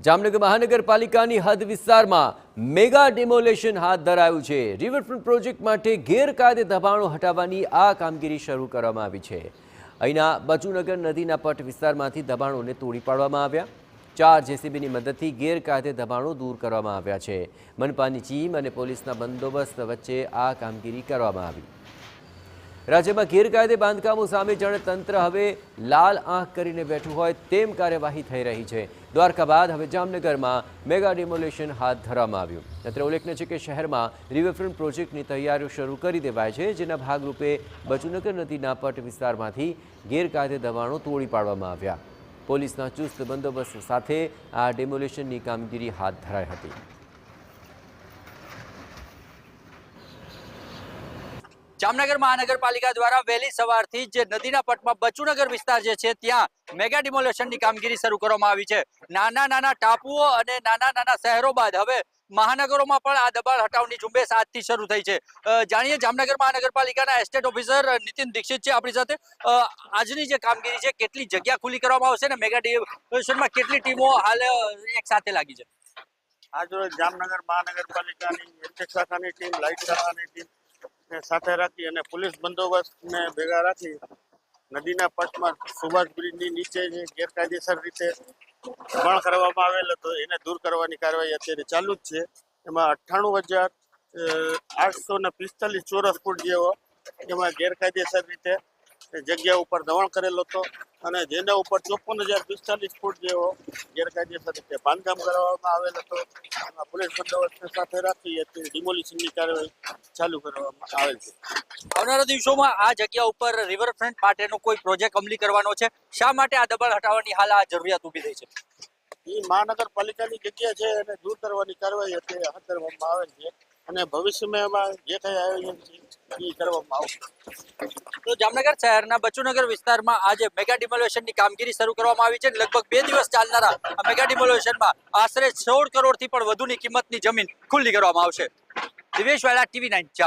જામનગર મહાનગરપાલિકાની હદ વિસ્તારમાં મેગા ડિમોલેશન હાથ ધરાયું છે। રિવરફ્રન્ટ પ્રોજેક્ટ માટે ગેરકાયદે દબાણો હટાવવાની આ કામગીરી શરૂ કરવામાં આવી છે। અહીંના બચુનગર નદીના પટ વિસ્તારમાંથી દબાણોને તોડી પાડવામાં આવ્યા। 4 જેસીબીની મદદથી ગેરકાયદે દબાણો દૂર કરવામાં આવ્યા છે। મનપાની ટીમ અને પોલીસના બંદોબસ્ત વચ્ચે આ કામગીરી કરવામાં આવી। રાજ્યમાં ગેરકાયદે બાંધકામો સામે જાણે તંત્ર હવે લાલ આંખ કરીને બેઠું હોય તેમ કાર્યવાહી થઈ રહી છે। દ્વારકા બાદ હવે જામનગરમાં મેગા ડિમોલેશન હાથ ધરવામાં આવ્યું। અત્રે ઉલ્લેખનીય છે કે શહેરમાં રિવરફ્રન્ટ પ્રોજેક્ટની તૈયારીઓ શરૂ કરી દેવાઈ છે, જેના ભાગરૂપે બચુનગર નદીના પટ વિસ્તારમાંથી ગેરકાયદે દબાણો તોડી પાડવામાં આવ્યા। પોલીસના ચુસ્ત બંદોબસ્ત સાથે આ ડિમોલેશનની કામગીરી હાથ ધરાઈ હતી। જામનગર મહાનગરપાલિકા દ્વારા વહેલી સવારથી જ નદીના પટમાં બચુનગર વિસ્તાર જે છે ત્યાં મેગા ડિમોલેશનની કામગીરી શરૂ કરવામાં આવી છે। નાના ટાપુઓ અને નાના શહેરો બાદ હવે મહાનગરોમાં પણ આ દબાણ હટાવની ઝુંબેશ આજથી શરૂ થઈ છે। જાણીએ જામનગર મહાનગરપાલિકાના એસ્ટેટ ઓફિસર નીતિન દીક્ષિત છે આપણી સાથે। આજની જે કામગીરી છે, કેટલી જગ્યા ખુલ્લી કરવામાં આવશે ને મેગા ડિમોલેશનમાં કેટલી ટીમો હાલ એક સાથે લાગી છે? આજરોજ જામનગર મહાનગરપાલિકાની એસટી શાખાની ટીમ, લાઇટ શાખાની ટીમ સાથે રાખી અને પોલીસ બંદોબસ્તને ભેગા રાખી નદીના પટમાં સુભાષ બ્રિજની નીચે જે ગેરકાયદેસર રીતે દબાણ કરવામાં આવેલ હતો એને દૂર કરવાની કાર્યવાહી અત્યારે ચાલુ જ છે। એમાં 98,845 ચોરસ ફૂટ જેવો એમાં ગેરકાયદેસર રીતે જગ્યા ઉપર દબાણ કરેલો હતો અને જેના ઉપર 54,045 ફૂટ જેવો ગેરકાયદેસર રીતે બાંધકામ કરવામાં આવેલ હતો। પોલીસ બંદોબસ્તને સાથે રાખી અત્યારે ડિમોલિશનની કાર્યવાહી ચાલુ કરવામાં આવેલ છે। આવનારા દિવસોમાં આ જગ્યા ઉપર રિવરફ્રન્ટ માટેનો કોઈ પ્રોજેક્ટ અમલી કરવાનો છે? શા માટે આ દબાણ હટાવવાની હાલ આ જરૂરિયાત ઊભી થઈ છે? એ મહાનગરપાલિકાની જગ્યા છે અને દૂર કરવાની કાર્યવાહી અત્યારે હાથ ધરવામાં આવેલ છે અને ભવિષ્યમાં એમાં જે કંઈ આયોજન છે એ કરવામાં આવશે। તો જામનગર શહેરના બચુનગર વિસ્તારમાં આજે મેગા ડિમોલેશનની કામગીરી શરૂ કરવામાં આવી છે। લગભગ 2 દિવસ ચાલનારા આ મેગા ડિમોલેશનમાં આશરે 16 કરોડથી પણ વધુની કિંમતની જમીન ખુલ્લી કરવામાં આવશે। દિવેશ વાળા, TV9 જામનગર।